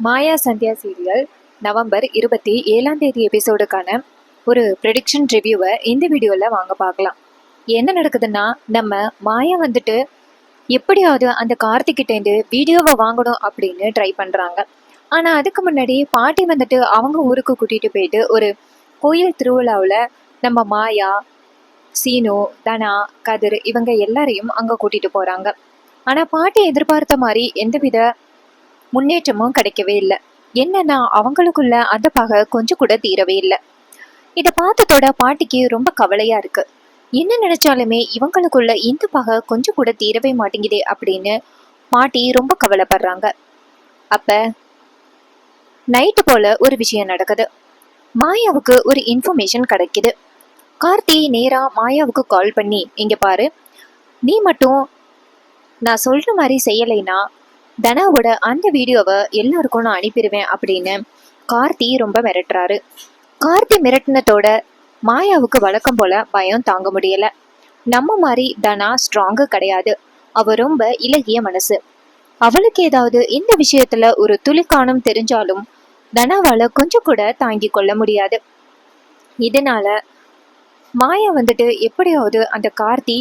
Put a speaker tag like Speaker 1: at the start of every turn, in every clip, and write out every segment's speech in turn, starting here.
Speaker 1: மாயா Sandhya serial November 27 எபிசோடுக்கான ஒரு prediction ரிவ்யூவை இந்த வீடியோவில் வாங்க பார்க்கலாம். என்ன நடக்குதுன்னா, நம்ம மாயா வந்துட்டு எப்படியாவது அந்த கார்த்திகிட்டேருந்து வீடியோவை வாங்கணும் அப்படின்னு ட்ரை பண்ணுறாங்க. ஆனால் அதுக்கு முன்னாடி பாட்டி வந்துட்டு அவங்க ஊருக்கு கூட்டிகிட்டு போயிட்டு ஒரு கோயில் திருவிழாவில் நம்ம மாயா, சீனு, தனா, கதிர் இவங்க எல்லாரையும் அங்கே கூட்டிகிட்டு போகிறாங்க. ஆனால் பாட்டி எதிர்பார்த்த மாதிரி எந்தவித முன்னேற்றமும் கிடைக்கவே இல்லை. என்னன்னா அவங்களுக்குள்ள அந்த பகை கொஞ்சம் கூட தீரவே இல்லை. இதை பார்த்ததோட பாட்டிக்கு ரொம்ப கவலையா இருக்கு. என்ன நினைச்சாலுமே இவங்களுக்குள்ள இந்த பகை கொஞ்சம் கூட தீரவே மாட்டேங்குதே அப்படின்னு பாட்டி ரொம்ப கவலைப்படுறாங்க. அப்ப நைட்டு போல ஒரு விஷயம் நடக்குது. மாயாவுக்கு ஒரு இன்ஃபர்மேஷன் கிடைக்குது. கார்த்தி நேரா மாயாவுக்கு கால் பண்ணி, இங்க பாரு, நீ மட்டும் நான் சொல்ற மாதிரி செய்யலைன்னா தனாவோட அந்த வீடியோவை எல்லாருக்கும் நான் அனுப்பிடுவேன் அப்படின்னு கார்த்தி ரொம்ப மிரட்டுறாரு. கார்த்தி மிரட்டினத்தோட மாயாவுக்கு வழக்கம் போல பயம் தாங்க முடியல. நம்ம மாதிரி தனா ஸ்ட்ராங்கு கிடையாது. அவ ரொம்ப இலகிய மனசு. அவளுக்கு ஏதாவது இந்த விஷயத்துல ஒரு துளிக்கானம் தெரிஞ்சாலும் தனாவால கொஞ்சம் கூட தாங்கி கொள்ள முடியாது. இதனால மாயா வந்துட்டு எப்படியாவது அந்த கார்த்தி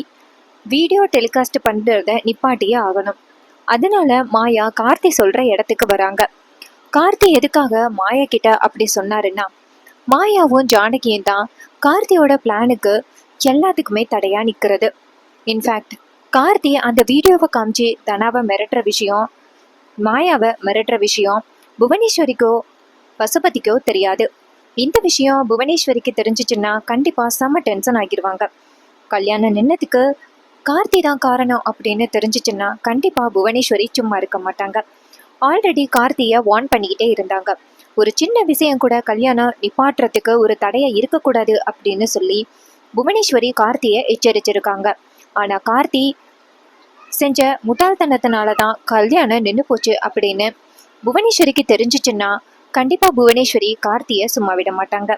Speaker 1: வீடியோ டெலிகாஸ்ட் பண்றத நிப்பாட்டியே ஆகணும். அதனால மாயா கார்த்தி சொல்ற இடத்துக்கு வராங்க. கார்த்தி எதுக்காக மாயா கிட்ட அப்படி சொன்னாருன்னா, மாயாவும் ஜானகியும் தான் கார்த்தியோட பிளானுக்கு எல்லாத்துக்குமே தடையா நிக்கிறது. இன்ஃபேக்ட் கார்த்தி அந்த வீடியோவை காமிச்சு தனாவை மிரட்டுற விஷயம், மாயாவை மிரட்டுற விஷயம் புவனேஸ்வரிக்கோ பசுபதிக்கோ தெரியாது. இந்த விஷயம் புவனேஸ்வரிக்கு தெரிஞ்சிச்சுன்னா கண்டிப்பா செம்ம டென்ஷன் ஆகிடுவாங்க. கல்யாணம் நின்னதுக்கு கார்த்தி தான் காரணம் அப்படின்னு தெரிஞ்சிச்சுன்னா கண்டிப்பா புவனேஸ்வரி சும்மா இருக்க மாட்டாங்க. ஆல்ரெடி கார்த்தியை வார்ன் பண்ணிக்கிட்டே இருந்தாங்க. ஒரு சின்ன விஷயம் கூட கல்யாணம் நிப்பாட்டுறதுக்கு ஒரு தடையா இருக்கக்கூடாது அப்படின்னு சொல்லி புவனேஸ்வரி கார்த்தியை எச்சரிச்சிருக்காங்க. ஆனா கார்த்தி செஞ்ச முட்டாள்தனத்தினாலதான் கல்யாணம் நின்று போச்சு அப்படின்னு புவனேஸ்வரிக்கு தெரிஞ்சிச்சுன்னா கண்டிப்பா புவனேஸ்வரி கார்த்தியை சும்மா விட மாட்டாங்க.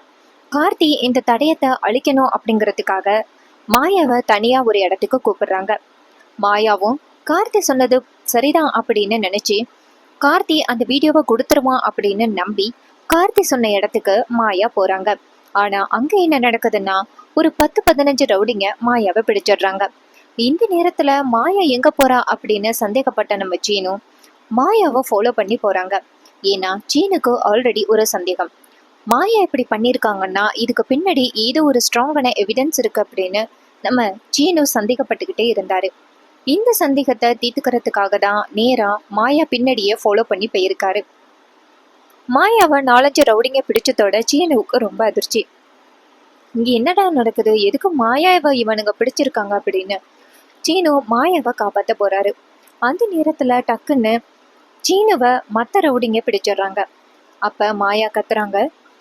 Speaker 1: கார்த்தி இந்த தடயத்தை அழிக்கணும் அப்படிங்கிறதுக்காக மாயாவை தனியா ஒரு இடத்துக்கு கூப்பிடுறாங்க. மாயாவும் கார்த்தி சொன்னது சரிதான் அப்படின்னு நினைச்சு கார்த்தி அந்த வீடியோவை கொடுத்துருவான் அப்படின்னு நம்பி கார்த்தி சொன்ன இடத்துக்கு மாயா போறாங்க. ஆனா அங்க என்ன நடக்குதுன்னா, ஒரு 10-15 ரவுடிங்க மாயாவை பிடிச்சிடுறாங்க. இந்த நேரத்துல மாயா எங்க போறா அப்படின்னு சந்தேகப்பட்ட நம்ம சீனு மாயாவை ஃபாலோ பண்ணி போறாங்க. ஏன்னா சீனுக்கு ஆல்ரெடி ஒரு சந்தேகம். மாயா இப்படி பண்ணியிருக்காங்கன்னா இதுக்கு பின்னாடி ஏதோ ஒரு ஸ்ட்ராங்கான எவிடன்ஸ் இருக்கு அப்படின்னு நம்ம சீனு சந்தேகப்பட்டுக்கிட்டே இருந்தாரு. இந்த சந்தேகத்தை தீர்த்துக்கிறதுக்காக தான் நேரா மாயா பின்னாடியே ஃபாலோ பண்ணி போயிருக்காரு. மாயாவை 4-5 ரவுடிங்க பிடிச்சதோட சீனுவுக்கு ரொம்ப அதிர்ச்சி. இங்க என்னடா நடக்குது, எதுக்கு மாயாவை இவனுங்க பிடிச்சிருக்காங்க அப்படின்னு சீனு மாயாவை காப்பாத்த போறாரு. அந்த நேரத்துல டக்குன்னு சீனுவை மற்ற ரவுடிங்க பிடிச்சிடுறாங்க. அப்ப மாயா கத்துறாங்க,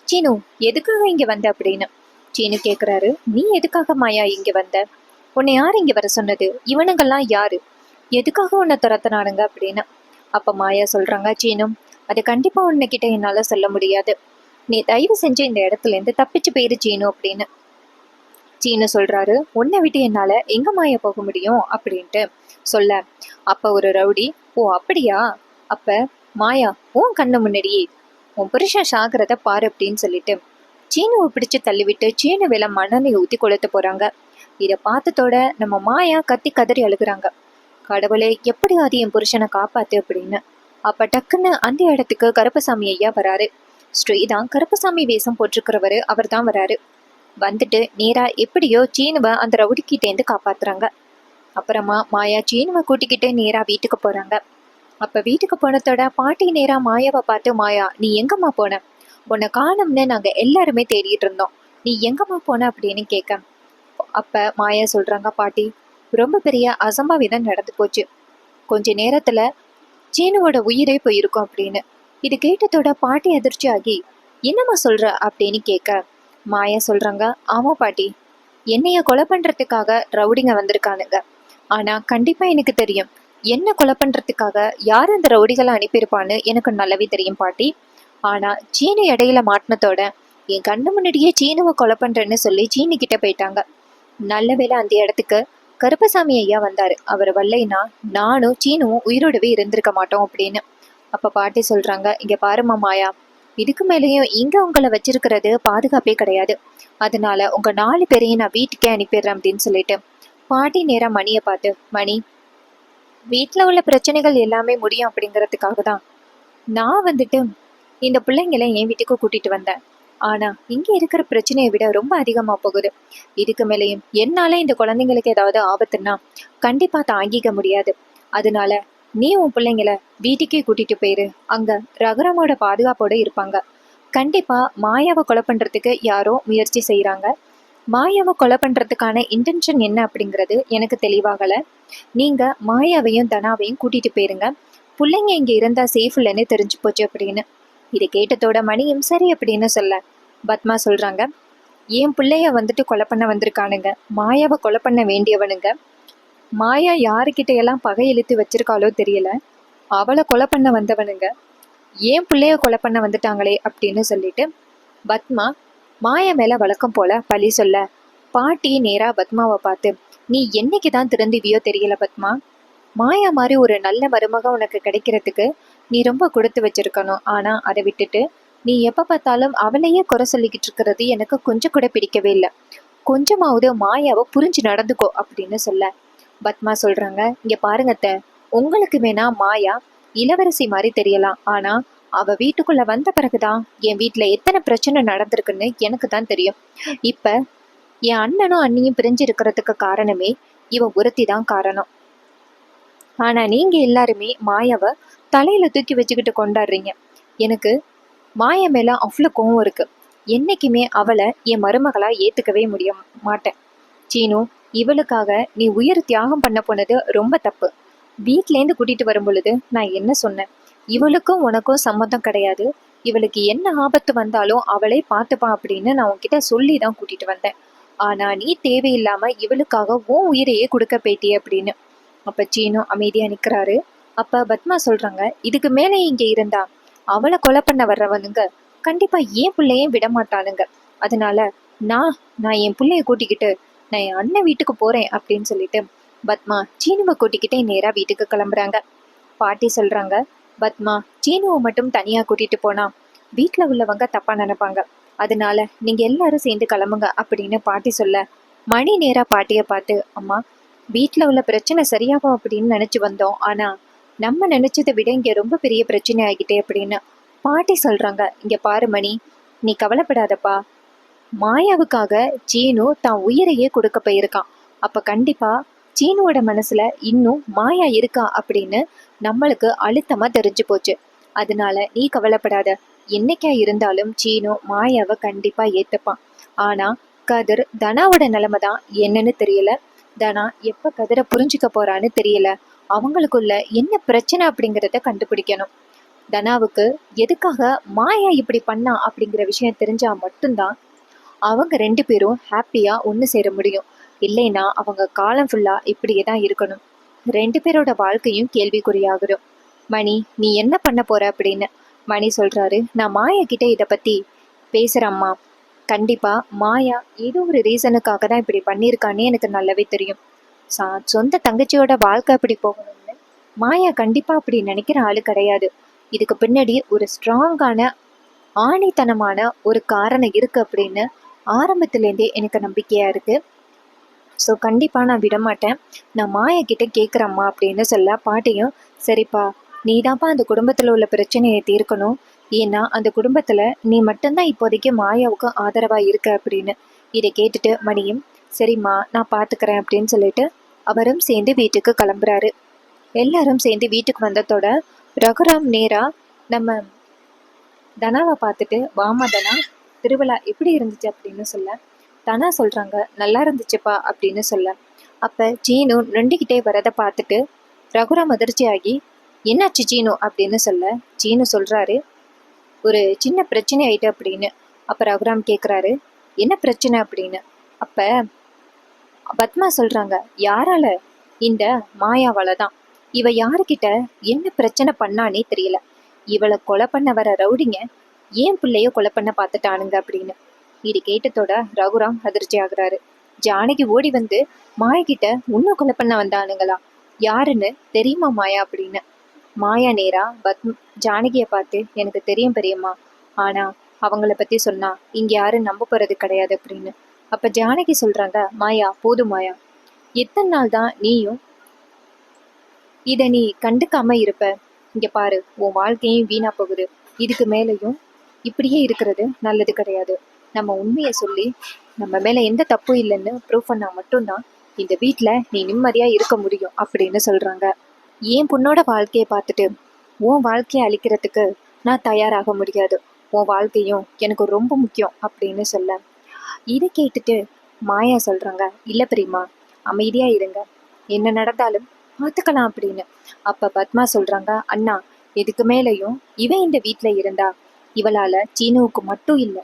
Speaker 1: சீனு எதுக்காக இங்க வந்த அப்படின்னு. சீனு கேக்குறாரு, நீ எதுக்காக மாயா இங்க வந்த, உன்னை யார் இங்க வர சொன்னது, இவனுங்கெல்லாம் யாரு, எதுக்காக உன்னை துரத்தினானுங்க அப்படின்னு. அப்ப மாயா சொல்றாங்க, சீனு அது கண்டிப்பா உன்னைக்கிட்ட என்னால சொல்ல முடியாது, நீ தயவு செஞ்சு இந்த இடத்துல இருந்து தப்பிச்சு போயிரு சீனு அப்படின்னு. சீனு சொல்றாரு, உன்னை விட்டு என்னால எங்க மாயா போக முடியும் அப்படின்ட்டு சொல்ல, அப்ப ஒரு ரவுடி, ஓ அப்படியா, அப்ப மாயா உன் கண்ணு முன்னாடியே உன் புருஷன் சாகிறத பாரு அப்படின்னு சொல்லிட்டு சீனுவை பிடிச்சு தள்ளிவிட்டு சீனு வேலை மண்ணெண்ணெய் ஊத்தி கொளுத்த போறாங்க. இதை பார்த்ததோட நம்ம மாயா கத்தி கதறி அழுகுறாங்க, கடவுளே எப்படியாவது என் புருஷனை காப்பாத்து அப்படின்னு. அப்ப டக்குன்னு அந்த இடத்துக்கு கருப்பசாமி ஐயா வராரு. ஸ்ரீதான் கருப்பசாமி வேஷம் போட்டிருக்கிறவரு அவர் தான் வராரு. வந்துட்டு நேரா எப்படியோ சீனுவை அந்த ரவுடிக்கிட்டேந்து காப்பாத்துறாங்க. அப்புறமா மாயா சீனுவை கூட்டிக்கிட்டு நேரா வீட்டுக்கு போறாங்க. அப்ப வீட்டுக்கு போனதோட பாட்டி நேரா மாயாவை பார்த்து, மாயா நீ எங்கம்மா போன, உன்னை காணும்னு நாங்க எல்லாருமே தேடிட்டு இருந்தோம், நீ எங்கம்மா போன அப்படின்னு கேட்க, அப்ப மாயா சொல்றாங்க, பாட்டி ரொம்ப பெரிய அசம்பாவிதம் நடந்து போச்சு, கொஞ்ச நேரத்துல சீனுவோட உயிரே போயிருக்கும் அப்படின்னு. இது கேட்டதோட பாட்டி அதிர்ச்சி ஆகி, என்னம்மா சொல்ற அப்படின்னு கேட்க, மாயா சொல்றாங்க, ஆமா பாட்டி, என்னைய கொலை பண்றதுக்காக ரவுடிங்க வந்திருக்கானுங்க. ஆனா கண்டிப்பா எனக்கு தெரியும் என்ன கொலை பண்றதுக்காக யார் அந்த ரவுடிகளை அனுப்பியிருப்பான்னு எனக்கு நல்லாவே தெரியும் பாட்டி. ஆனா சீனு இடையில மாட்டினத்தோட என் கண்ணு முன்னாடியே சீனுவை கொலை பண்றேன்னு சொல்லி சீனு கிட்ட போயிட்டாங்க. நல்ல வேளை அந்த இடத்துக்கு கருப்பசாமி ஐயா வந்தாரு, அவர் வரலைன்னா நானும் சீனுவும் உயிரோடவே இருந்திருக்க மாட்டோம் அப்படின்னு. அப்ப பாட்டி சொல்றாங்க, இங்க பாருமா மாயா, இதுக்கு மேலேயும் இங்க உங்களை வச்சிருக்கிறது பாதுகாப்பே கிடையாது. அதனால உங்க 4 பேரையும் நான் வீட்டுக்கே அனுப்பிடுறேன் அப்படின்னு சொல்லிட்டு பாட்டி நேரா மணியை பார்த்து, மணி, வீட்டுல உள்ள பிரச்சனைகள் எல்லாமே முடியும் அப்படிங்கறதுக்காக தான் நான் வந்துட்டு இந்த பிள்ளைங்களை என் வீட்டுக்கு கூட்டிட்டு வந்தேன். ஆனா இங்க இருக்கிற பிரச்சனையை விட ரொம்ப அதிகமா போகுது. இதுக்கு மேலேயும் என்னால இந்த குழந்தைங்களுக்கு ஏதாவது ஆபத்துன்னா கண்டிப்பா தாங்கிக்க முடியாது. அதனால நீ உன் பிள்ளைங்கள வீட்டுக்கே கூட்டிட்டு போயிரு. அங்க ரகுராமோட பாதுகாப்போட இருப்பாங்க. கண்டிப்பா மாயாவை கொலை பண்றதுக்கு யாரோ முயற்சி செய்யறாங்க. மாயாவை கொலை பண்றதுக்கான இன்டென்ஷன் என்ன அப்படிங்கிறது எனக்கு தெளிவாகல. நீங்க மாயாவையும் தனாவையும் கூட்டிட்டு போயிருங்க. பிள்ளைங்க இங்க இருந்தா சேஃப் இல்லைன்னு தெரிஞ்சு போச்சு அப்படின்னு. இதை கேட்டதோட மணியும் சரி அப்படின்னு சொல்ல, பத்மா சொல்றாங்க, என் பிள்ளைய வந்துட்டு கொலை பண்ண வந்திருக்கானுங்க, மாயாவை கொலை பண்ண வேண்டியவனுங்க. மாயா யாருக்கிட்ட எல்லாம் பகை இழுத்து வச்சிருக்காளோ தெரியல, அவளை கொலை பண்ண வந்தவனுங்க ஏன் பிள்ளைய கொலை பண்ண வந்துட்டாங்களே அப்படின்னு சொல்லிட்டு பத்மா மாயா மேல வழக்கம் போல பழி சொல்ல, பாட்டி நேரா பத்மாவை பார்த்து, நீ என்னைக்கு தான் திருந்துவியோ தெரியல பத்மா. மாயா மாதிரி ஒரு நல்ல மருமக உனக்கு கிடைக்கிறதுக்கு நீ ரொம்ப கொடுத்து வச்சிருக்கணும். ஆனா அதை விட்டுட்டு நீ எப்ப பார்த்தாலும் அவளையே குறை சொல்லிக்கிட்டு இருக்கிறது எனக்கு கொஞ்சம் கூட பிடிக்கவே இல்லை. கொஞ்சமாவது மாயாவை புரிஞ்சு நடந்துக்கோ அப்படின்னு சொல்ல, பத்மா சொல்றாங்க, இங்க பாருங்கத்த, உங்களுக்கு வேணா மாயா இளவரசி மாதிரி தெரியலாம். ஆனா அவ வீட்டுக்குள்ள வந்த பிறகுதான் என் வீட்டுல எத்தனை பிரச்சனை நடந்திருக்குன்னு எனக்கு தான் தெரியும். இப்ப என் அண்ணனும் அண்ணியும் பிரிஞ்சு இருக்கிறதுக்கு காரணமே இவ ஒருத்தி தான் காரணம். ஆனா நீங்க எல்லாருமே மாயாவை தலையில தூக்கி வச்சுக்கிட்டு கொண்டாடுறீங்க. எனக்கு மாயா மேல அவ்வளோ கோவம் இருக்கு. என்னைக்குமே அவளை என் மருமகளா ஏத்துக்கவே முடிய மாட்டேன். சீனு, இவளுக்காக நீ உயிர் தியாகம் பண்ண போனது ரொம்ப தப்பு. வீட்லேருந்து கூட்டிட்டு வரும் பொழுது நான் என்ன சொன்னேன்? இவளுக்கும் உனக்கும் சம்மந்தம் கிடையாது. இவளுக்கு என்ன ஆபத்து வந்தாலும் அவளே பார்த்துப்பா அப்படின்னு நான் உன்கிட்ட சொல்லி தான் கூட்டிட்டு வந்தேன். ஆனா நீ தேவையில்லாம இவளுக்காக உன் உயிரையே கொடுக்க போயிட்டியே அப்படின்னு. அப்ப சீனு அமைதியா நிக்கிறாரு. அப்ப பத்மா சொல்றாங்க, இதுக்கு மேலே இங்க இருந்தா அவளை கொலை பண்ண வர்றவனுங்க கண்டிப்பா என் பிள்ளையும் விட மாட்டானுங்க. அதனால நான் நான் என் பிள்ளைய கூட்டிக்கிட்டு நான் என் அண்ணன் வீட்டுக்கு போறேன் அப்படின்னு சொல்லிட்டு பத்மா சீனுவை கூட்டிக்கிட்டே நேரா வீட்டுக்கு கிளம்புறாங்க. பாட்டி சொல்றாங்க, பத்மா சீனுவை மட்டும் தனியா கூட்டிட்டு போனா வீட்டுல உள்ளவங்க தப்பா நினைப்பாங்க. அதனால நீங்க எல்லாரும் சேர்ந்து கிளம்புங்க அப்படின்னு பாட்டி சொல்ல, மணி நேரா பாட்டிய பார்த்து, அம்மா, வீட்டுல உள்ள பிரச்சனை சரியாகும் அப்படின்னு நினைச்சு வந்தோம். ஆனா நம்ம நினைச்சதை விட இங்க ரொம்ப பெரிய பிரச்சனை ஆகிட்டே அப்படின்னு பாட்டி சொல்றாங்க. இங்க பாரு மணி, நீ கவலைப்படாதப்பா. மாயாவுக்காக சீனு தான் உயிரையே கொடுக்க போயிருக்கான். அப்ப கண்டிப்பா சீனுவோட மனசுல இன்னும் மாயா இருக்கா அப்படின்னு நம்மளுக்கு அழுத்தமா தெரிஞ்சு போச்சு. அதனால நீ கவலைப்படாத. என்னைக்கா இருந்தாலும் சீனு மாயாவை கண்டிப்பா ஏத்துப்பான். ஆனா கதிர் தனாவோட நிலைமை தான் என்னன்னு தெரியல. தனா எப்ப கதிரை புரிஞ்சுக்க போறான்னு தெரியல. அவங்களுக்குள்ள என்ன பிரச்சனை அப்படிங்கிறத கண்டுபிடிக்கணும். தனாவுக்கு எதுக்காக மாயா இப்படி பண்ணா அப்படிங்கிற விஷயம் தெரிஞ்சா மட்டும்தான் அவங்க 2 பேரும் ஹாப்பியா ஒன்று சேர முடியும். இல்லைன்னா அவங்க காலம் ஃபுல்லா இப்படியே தான் இருக்கணும். 2 பேரோட வாழ்க்கையும் கேள்விக்குறியாகிடும். மணி, நீ என்ன பண்ண போற அப்படின்னு மணி சொல்றாரு. நான் மாயா கிட்ட இதை பத்தி பேசுறேம்மா. கண்டிப்பா மாயா ஏதோ ஒரு ரீசனுக்காக தான் இப்படி பண்ணியிருக்கான்னு எனக்கு நல்லாவே தெரியும். சொந்த தங்கச்சியோட வாழ்க்கை அப்படி போகணும்னு மாயா கண்டிப்பா அப்படி நினைக்கிற ஆளு கிடையாது. இதுக்கு பின்னாடி ஒரு ஸ்ட்ராங்கான ஆணித்தனமான ஒரு காரணம் இருக்கு அப்படின்னு ஆரம்பத்துலேருந்தே எனக்கு நம்பிக்கையா இருக்கு. ஸோ கண்டிப்பா நான் விட மாட்டேன். நான் மாயா கிட்ட கேட்குறேம்மா அப்படின்னு சொல்ல, பாட்டியும் சரிப்பா, நீ தான்ப்பா அந்த குடும்பத்தில் உள்ள பிரச்சனையை தீர்க்கணும். ஏன்னா அந்த குடும்பத்துல நீ மட்டும்தான் இப்போதைக்கு மாயாவுக்கு ஆதரவா இருக்க அப்படின்னு. இதை கேட்டுட்டு மணியும் சரிம்மா நான் பாத்துக்கிறேன் அப்படின்னு சொல்லிட்டு அவரும் சேர்ந்து வீட்டுக்கு கிளம்புறாரு. எல்லாரும் சேர்ந்து வீட்டுக்கு வந்ததோட ரகுராம் நேரா நம்ம தனாவை பார்த்துட்டு, வாமா தனா, திருவிழா எப்படி இருந்துச்சு அப்படின்னு சொல்ல, தனா சொல்றாங்க, நல்லா இருந்துச்சுப்பா அப்படின்னு சொல்ல. அப்ப சீனு நொண்டிக்கிட்டே வரதை பார்த்துட்டு ரகுராம் அதிர்ச்சியாகி, என்னாச்சு சீனு அப்படின்னு சொல்ல, சீனு சொல்றாரு, ஒரு சின்ன பிரச்சனை ஆயிட்டு அப்படின்னு. அப்ப ரகுராம் கேக்குறாரு, என்ன பிரச்சனை அப்படின்னு. அப்ப பத்மா சொல்றாங்க, யாரால? இந்த மாயாவால தான். இவ யாருக்கிட்ட என்ன பிரச்சனை பண்ணானே தெரியல. இவளை கொலை பண்ண வர ரவுடிங்க ஏன் பிள்ளைய கொலை பண்ண பார்த்துட்டானுங்க அப்படின்னு. இது கேட்டதோட ரகுராம் அதிர்ச்சி ஆகுறாரு. ஜானகி ஓடி வந்து மாயா கிட்ட உன்னை கொலை பண்ண வந்தானுங்களா? யாருன்னு தெரியுமா மாயா அப்படின்னு. மாயா நேரா ஜானகியை பார்த்து, எனக்கு தெரியும் பெரியம்மா, ஆனா அவங்கள பத்தி சொன்னா இங்க யாரும் நம்ப போறது கிடையாது அப்படின்னு. அப்ப ஜானகி சொல்றாங்க, மாயா போதும் மாயா, எத்தனை நாள் தான் நீயும் இத நீ கண்டுக்காம இருப்ப? இங்க பாரு, உன் வாழ்க்கையும் வீணா போகுது. இதுக்கு மேலையும் இப்படியே இருக்கிறது நல்லது கிடையாது. நம்ம உண்மையை சொல்லி நம்ம மேல எந்த தப்பும் இல்லைன்னு ப்ரூவ் பண்ணா மட்டும்தான் இந்த வீட்ல நீ நிம்மதியா இருக்க முடியும் அப்படின்னு சொல்றாங்க. என் பொண்ணோட வாழ்க்கையை பார்த்துட்டு உன் வாழ்க்கையை அழிக்கிறதுக்கு நான் தயாராக முடியாது. உன் வாழ்க்கையும் எனக்கு ரொம்ப முக்கியம் அப்படின்னு சொல்ல, இதை கேட்டுட்டு மாயா சொல்றாங்க, இல்ல பெரியம்மா, அமைதியா இருங்க, என்ன நடந்தாலும் பார்த்துக்கலாம் அப்படின்னு. அப்ப பத்மா சொல்றாங்க, அண்ணா, இதுக்கு மேலையும் இவன் இந்த வீட்ல இருந்தா இவளால சீனுவுக்கு மட்டும் இல்லை,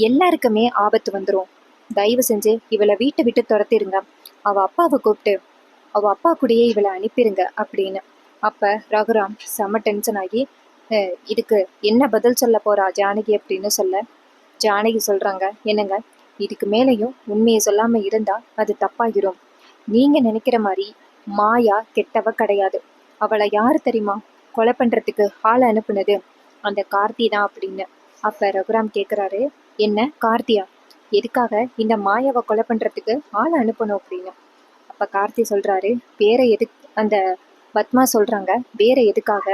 Speaker 1: எல்லாருக்குமே ஆபத்து வந்துடும். தயவு செஞ்சு இவளை வீட்டை விட்டு துரத்திருங்க. அவ அப்பாவை கூப்பிட்டு அவ அப்பா கூடயே இவளை அனுப்பிடுங்க அப்படின்னு. அப்ப ரகுராம் செம்ம டென்ஷன் ஆகி, இதுக்கு என்ன பதில் சொல்ல போறா ஜானகி அப்படின்னு சொல்ல, ஜானகி சொல்றாங்க, என்னங்க, இதுக்கு மேலையும் உண்மையை சொல்லாம இருந்தா அது தப்பாகிரும். நீங்க நினைக்கிற மாதிரி மாயா கெட்டவ கிடையாது. அவளை யாரு தெரியுமா கொலை பண்றதுக்கு ஆளை அனுப்புனது? அந்த கார்த்தி தான் அப்படின்னு. அப்ப ரகுராம் கேக்குறாரு, என்ன கார்த்தியா? எதுக்காக இந்த மாயாவை கொலை பண்றதுக்கு ஆளை அனுப்பணும் அப்படின்னு. அப்ப கார்த்தி சொல்றாரு, வேற எதுக்கு? அந்த பத்மா சொல்றாங்க, வேற எதுக்காக?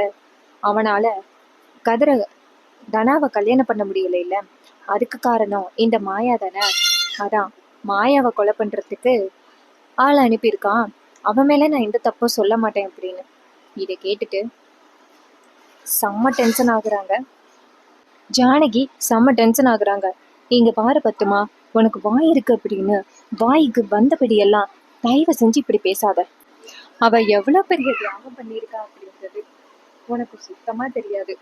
Speaker 1: அவனால கதிர தனாவை கல்யாணம் பண்ண முடியல இல்ல, அதுக்கு காரணம் இந்த மாயா தானே. அதான் மாயாவை கொலை பண்றதுக்கு ஆள் அனுப்பியிருக்கான். அவன் மேல நான் எந்த தப்பும் சொல்ல மாட்டேன் அப்படின்னு. இதை கேட்டுட்டு செம்ம டென்ஷன் ஆகுறாங்க ஜானகி, செம்ம டென்ஷன் ஆகுறாங்க. இங்க பாரு பத்துமா, உனக்கு வாய் இருக்கு அப்படின்னு வாய்க்கு வந்தபடி எல்லாம் தயவு செஞ்சு இப்படி பேசாத. அவ எவ்வளவு பெரிய தியாகம் பண்ணியிருக்கா அப்படின்றது உனக்கு சுத்தமா தெரியாது.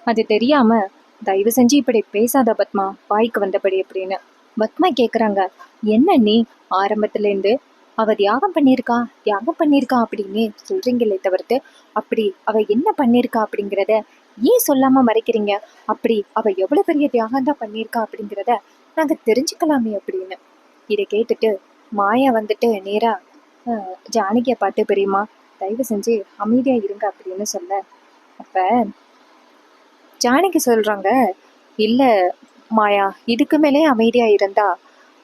Speaker 1: அது தெரியாம தயவு செஞ்சு இப்படி பேசாத பத்மா, வாய்க்கு வந்தபடி அப்படின்னு. பத்மா கேக்குறாங்க, என்ன நீ ஆரம்பத்துல இருந்து அவ தியாகம் பண்ணியிருக்கா அப்படின்னு சொல்றீங்களே தவிர்த்து, அப்படி அவ என்ன பண்ணியிருக்கா அப்படிங்கிறத ஏன் சொல்லாம மறைக்கிறீங்க? அப்படி அவ எவ்வளவு பெரிய தியாகம் தான் பண்ணியிருக்கா அப்படிங்கிறத நாங்க தெரிஞ்சுக்கலாமே அப்படின்னு. இதை கேட்டுட்டு மாயா வந்துட்டு நேரா ஜானகியை பார்த்து, பெரியம்மா தயவு செஞ்சு அமைதியா இருங்க அப்படின்னு சொல்ல, அப்ப ஜானகி சொல்றாங்க, இல்ல மாயா, இதுக்கு மேலே அமைதியா இருந்தா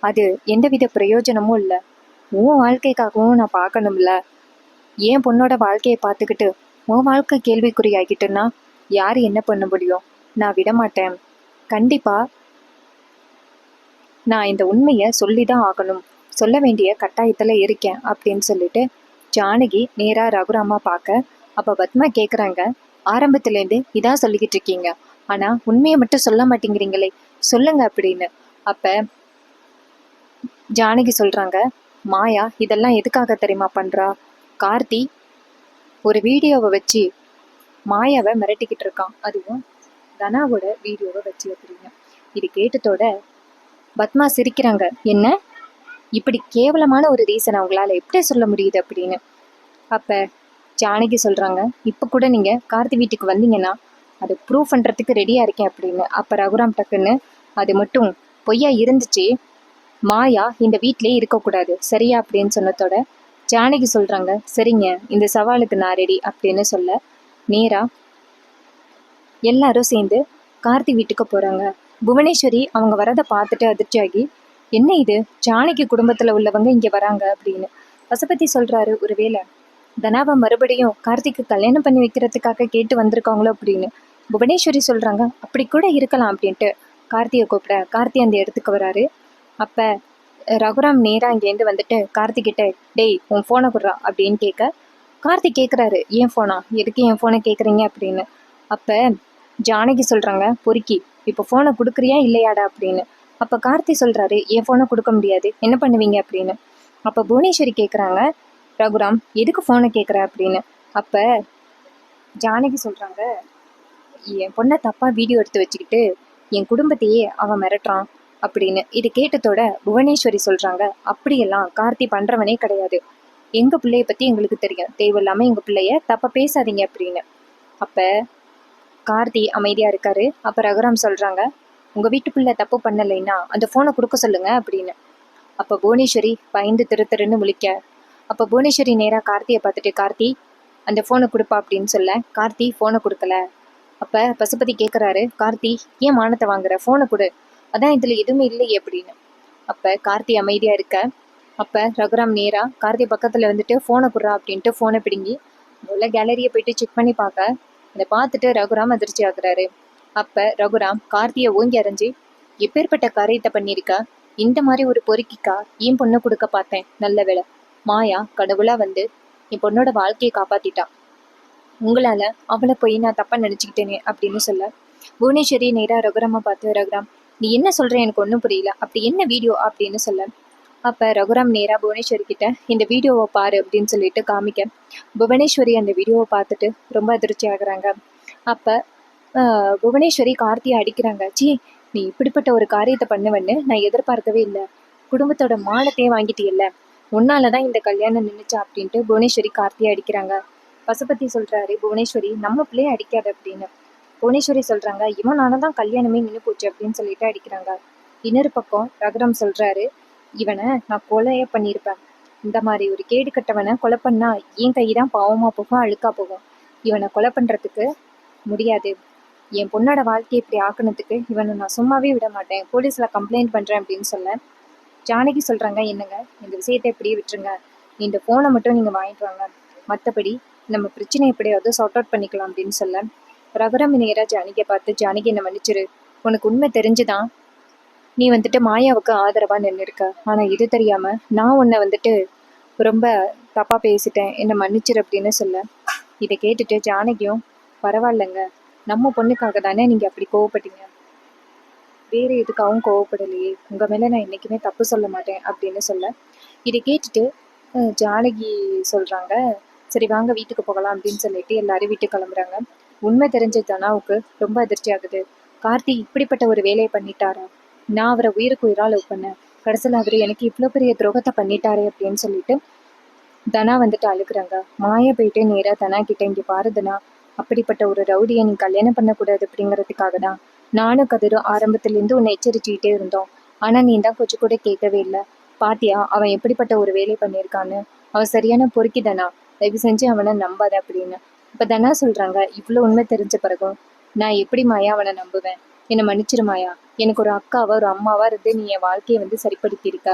Speaker 1: அது எந்தவித பிரயோஜனமும் இல்லை. உன் வாழ்க்கைக்காகவும் நான் பார்க்கணும்ல. என் பொண்ணோட வாழ்க்கையை பார்த்துக்கிட்டு உன் வாழ்க்கை கேள்விக்குறியாகிட்டுன்னா யார் என்ன பண்ண முடியும்? நான் விடமாட்டேன். கண்டிப்பா நான் இந்த உண்மையை சொல்லிதான் ஆகணும். சொல்ல வேண்டிய கட்டாயத்துல இருக்கேன் அப்படின்னு சொல்லிட்டு ஜானகி நேரா ரகுராமா பார்க்க, அப்ப பத்மா கேக்குறாங்க, ஆரம்பத்திலேருந்து இதான் சொல்லிக்கிட்டு இருக்கீங்க, ஆனா உண்மையை மட்டும் சொல்ல மாட்டேங்கிறீங்களே, சொல்லுங்க அப்படின்னு. அப்ப ஜானகி சொல்றாங்க, மாயா இதெல்லாம் எதுக்காக தெரியுமா பண்றா? கார்த்தி ஒரு வீடியோவை வச்சு மாயாவை மிரட்டிக்கிட்டு இருக்கான், அதுவும் தனாவோட வீடியோவை வச்சு அப்படின்னு. இது கேட்டதோட பத்மா சிரிக்கிறாங்க, என்ன இப்படி கேவலமான ஒரு ரீசன் அவங்களால எப்படி சொல்ல முடியுது அப்படின்னு. அப்ப ஜானகி சொல்றாங்க, இப்ப கூட நீங்க கார்த்தி வீட்டுக்கு வந்தீங்கன்னா அதை ப்ரூவ் பண்றதுக்கு ரெடியா இருக்கேன் அப்படின்னு. அப்ப ரகுராம் டக்குன்னு, அது மட்டும் பொய்யா இருந்துச்சு, மாயா இந்த வீட்டிலேயே இருக்கக்கூடாது சரியா அப்படின்னு சொன்னதோட ஜானகி சொல்றாங்க, சரிங்க, இந்த சவாலுக்கு நான் ரெடி அப்படின்னு சொல்ல, நேரா எல்லாரும் சேர்ந்து கார்த்தி வீட்டுக்கு போறாங்க. புவனேஸ்வரி அவங்க வரதை பார்த்துட்டு அதிர்ச்சியாகி, என்ன இது, ஜானகி குடும்பத்துல உள்ளவங்க இங்க வராங்க அப்படின்னு. பசுபதி சொல்றாரு, ஒருவேளை தனாவை மறுபடியும் கார்த்திக்கு கல்யாணம் பண்ணி வைக்கிறதுக்காக கேட்டு வந்திருக்காங்களோ அப்படின்னு. புவனேஸ்வரி சொல்றாங்க, அப்படி கூட இருக்கலாம் அப்படின்ட்டு கார்த்தியை கூப்பிட கார்த்தி அந்த இடத்துக்கு வராரு. அப்ப ரகுராம் நேரா இங்கேருந்து வந்துட்டு கார்த்திகிட்ட, டேய் உன் ஃபோனை குடுறா அப்படின்னு கேட்க, கார்த்தி கேட்குறாரு, ஏன் ஃபோனா, எதுக்கு என் ஃபோனை கேட்குறீங்க அப்படின்னு. அப்ப ஜானகி சொல்றாங்க, பொறுக்கி இப்போ ஃபோனை கொடுக்குறியா இல்லையாடா அப்படின்னு. அப்ப கார்த்தி சொல்றாரு, என் ஃபோனை கொடுக்க முடியாது, என்ன பண்ணுவீங்க அப்படின்னு. அப்ப புவனேஸ்வரி கேட்குறாங்க, ரகுராம் எதுக்கு ஃபோனை கேட்குற அப்படின்னு. அப்ப ஜானகி சொல்றாங்க, என் பொண்ணை தப்பா வீடியோ எடுத்து வச்சுக்கிட்டு என் குடும்பத்தையே அவன் மிரட்டுறான் அப்படின்னு. இது கேட்டதோட புவனேஸ்வரி சொல்றாங்க, அப்படியெல்லாம் கார்த்தி பண்றவனே கிடையாது, எங்க பிள்ளைய பத்தி எங்களுக்கு தெரியும், தேவையில்லாம எங்க பிள்ளைய தப்பா பேசாதீங்க அப்படின்னு. அப்ப கார்த்தி அமைதியா இருக்காரு. அப்ப ரகுராம் சொல்றாங்க, உங்க வீட்டு பிள்ளை தப்பு பண்ணலைன்னா அந்த போனை கொடுக்க சொல்லுங்க அப்படின்னு. அப்ப புவனேஸ்வரி பயந்து திரு திருன்னு முழிக்க, அப்ப புவனேஸ்வரி நேரா கார்த்தியை பார்த்துட்டு, கார்த்தி அந்த ஃபோனை கொடுப்பா அப்படின்னு சொல்ல கார்த்தி ஃபோனை கொடுக்கல. அப்போ பசுபதி கேட்குறாரு, கார்த்தி ஏன் மானத்தை வாங்குற, ஃபோனை கொடு, அதான் இதில் எதுவுமே இல்லையே அப்படின்னு. அப்போ கார்த்தி அமைதியாக இருக்க. அப்போ ரகுராம் நேராக கார்த்தி பக்கத்தில் வந்துட்டு ஃபோனை கொடுறா அப்படின்ட்டு ஃபோனை பிடுங்கி உள்ள கேலரியை போயிட்டு செக் பண்ணி பார்க்க, அதை பார்த்துட்டு ரகுராம் அதிர்ச்சி ஆகுறாரு. அப்போ ரகுராம் கார்த்தியை ஓங்கி அரைஞ்சி, எப்பேற்பட்ட காரியத்தை பண்ணியிருக்க, இந்த மாதிரி ஒரு பொறுக்கிக்கா என் பொண்ணை கொடுக்க பார்த்தேன், நல்ல வேலை, மாயா கடவுளாக வந்து என் பொண்ணோட வாழ்க்கையை காப்பாற்றிட்டான், உங்களால் அவளை போய் நான் தப்பாக நினச்சிக்கிட்டேனே அப்படின்னு சொல்ல புவனேஸ்வரி நேராக ரகுராமை பார்த்து, ரகுராம் நீ என்ன சொல்கிற, எனக்கு ஒன்றும் புரியல, அப்படி என்ன வீடியோ அப்படின்னு சொல்ல. அப்போ ரகுராம் நேராக புவனேஸ்வரி கிட்ட இந்த வீடியோவை பாரு அப்படின்னு சொல்லிட்டு காமிக்க, புவனேஸ்வரி அந்த வீடியோவை பார்த்துட்டு ரொம்ப அதிர்ச்சி ஆகுறாங்க. அப்போ புவனேஸ்வரி கார்த்தியை அடிக்கிறாங்க. சி, நீ இப்படிப்பட்ட ஒரு காரியத்தை பண்ணுவேன்னு நான் எதிர்பார்க்கவே இல்லை, குடும்பத்தோட மானத்தையே வாங்கிட்டியல்ல, உன்னால தான் இந்த கல்யாணம் நின்றுச்சா அப்படின்ட்டு புவனேஸ்வரி கார்த்தியை அடிக்கிறாங்க. பசுபதி சொல்கிறாரு, புவனேஸ்வரி நம்ம பிள்ளைய அடிக்காது அப்படின்னு. புவனேஸ்வரி சொல்கிறாங்க, இவனால தான் கல்யாணமே நின்று போச்சு அப்படின்னு சொல்லிட்டு அடிக்கிறாங்க. இன்னொரு பக்கம் ரகுராம் சொல்கிறாரு, இவனை நான் கொலையே பண்ணியிருப்பேன், இந்த மாதிரி ஒரு கேடு கட்டவனை கொலை பண்ணா என் கை தான் பாவமாக போகும், அழுக்கா போகும், இவனை கொலை பண்ணுறதுக்கு முடியாது, என் பொண்ணோட வாழ்க்கையை இப்படி ஆக்கினதுக்கு இவனை நான் சும்மாவே விட மாட்டேன், போலீஸில் கம்ப்ளைண்ட் பண்ணுறேன் அப்படின்னு சொல்ல ஜானகி சொல்கிறாங்க, என்னங்க இந்த விஷயத்தை எப்படியே விட்டுருங்க, இந்த ஃபோனை மட்டும் நீங்கள் வாங்கிட்டு வாங்க, மற்றபடி நம்ம பிரச்சனை எப்படியாவது சார்ட் அவுட் பண்ணிக்கலாம் அப்படின்னு சொல்ல ரகுராம் நேராக ஜானகியை பார்த்து, ஜானகி என்னை மன்னிச்சிரு, உனக்கு உண்மை தெரிஞ்சுதான் நீ வந்துட்டு மாயாவுக்கு ஆதரவாக நின்று இருக்க, ஆனால் இது தெரியாமல் நான் உன்னை வந்துட்டு ரொம்ப தப்பாக பேசிட்டேன், என்னை மன்னிச்சிரு அப்படின்னு சொல்ல. இதை கேட்டுட்டு ஜானகியும், பரவாயில்லைங்க, நம்ம பொண்ணுக்காக தானே நீங்கள் அப்படி கோவப்பட்டீங்க, வேறு எதுக்காகவும் கோவப்படலையே, உங்கள் மேலே நான் என்றைக்குமே தப்பு சொல்ல மாட்டேன் அப்படின்னு சொல்ல. இதை கேட்டுட்டு ஜானகி சொல்கிறாங்க, சரி வாங்க வீட்டுக்கு போகலாம் அப்படின்னு சொல்லிட்டு எல்லாரும் வீட்டுக்கு கிளம்புறாங்க. உண்மை தெரிஞ்ச தனாவுக்கு ரொம்ப அதிர்ச்சி ஆகுது. கார்த்தி இப்படிப்பட்ட ஒரு வேலையை பண்ணிட்டாரா, நான் அவரை உயிருக்கு உயிராக லவ் பண்ணேன், கடைசியில் அவர் எனக்கு இவ்வளோ பெரிய துரோகத்தை பண்ணிட்டாரே அப்படின்னு சொல்லிட்டு தனா வந்துட்டு அழுகுறாங்க. மாயா போயிட்டு நேராக தனா கிட்ட, இங்கே பாரு தனா, அப்படிப்பட்ட ஒரு ரவுடியை நீ கல்யாணம் பண்ணக்கூடாது அப்படிங்கிறதுக்காக தான் நானும் கதிரும் ஆரம்பத்துலேருந்து உன்னை எச்சரிச்சுக்கிட்டே இருந்தோம், ஆனால் நீ தான் கொஞ்சம் கூட கேட்கவே இல்லை, பாத்தியா அவன் எப்படிப்பட்ட ஒரு வேலை பண்ணியிருக்கான்னு, அவன் சரியான பொறுக்கிதானா, தயவு செஞ்சு அவனை நம்பாத அப்படின்னு. இப்போ தனா சொல்கிறாங்க, இவ்வளோ உண்மை தெரிஞ்ச பிறகும் நான் எப்படி மாயா அவனை நம்புவேன், என்னை மன்னிச்சிரு மாயா, எனக்கு ஒரு அக்காவா ஒரு அம்மாவா இருந்து நீ என் வாழ்க்கையை வந்து சரிப்படுத்தியிருக்க,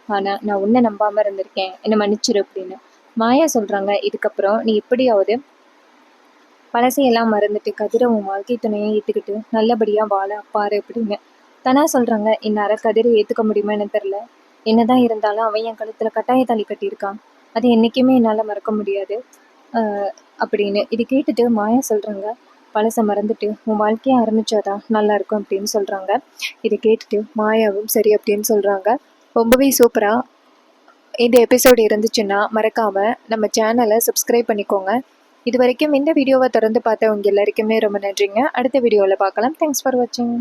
Speaker 1: ஆனால் நான் உன்னை நம்பாமல் இருந்திருக்கேன், என்னை மன்னிச்சிரு அப்படின்னு. மாயா சொல்கிறாங்க, இதுக்கப்புறம் நீ எப்படியாவது பழசையெல்லாம் மறந்துட்டு கதிரை உன் வாழ்க்கை துணையை ஏற்றுக்கிட்டு நல்லபடியாக வாழ பாரு அப்படின்னு. தனா சொல்கிறாங்க, என்னால் கதிரை ஏற்றுக்க முடியுமா எனக்கு தெரில, என்னதான் இருந்தாலும் அவன் என் கழுத்தில் கட்டாய தாலி கட்டியிருக்கான், அது என்றைக்குமே என்னால் மறக்க முடியாது அப்படின்னு. இது கேட்டுட்டு மாயா சொல்கிறாங்க, பழசை மறந்துட்டு உன் வாழ்க்கையை ஆரம்பித்தாதான் நல்லாயிருக்கும் அப்படின்னு சொல்கிறாங்க. இதை கேட்டுட்டு மாயாவும் சரி அப்படின்னு சொல்கிறாங்க. ரொம்பவே சூப்பராக இந்த எபிசோடு இருந்துச்சுன்னா மறக்காமல் நம்ம சேனலை சப்ஸ்கிரைப் பண்ணிக்கோங்க. இது வரைக்கும் இந்த வீடியோவை தொடர்ந்து பார்த்தவங்க எல்லாருக்குமே ரொம்ப நன்றிங்க. அடுத்த வீடியோவில் பார்க்கலாம். தேங்க்ஸ் ஃபார் வாட்சிங்.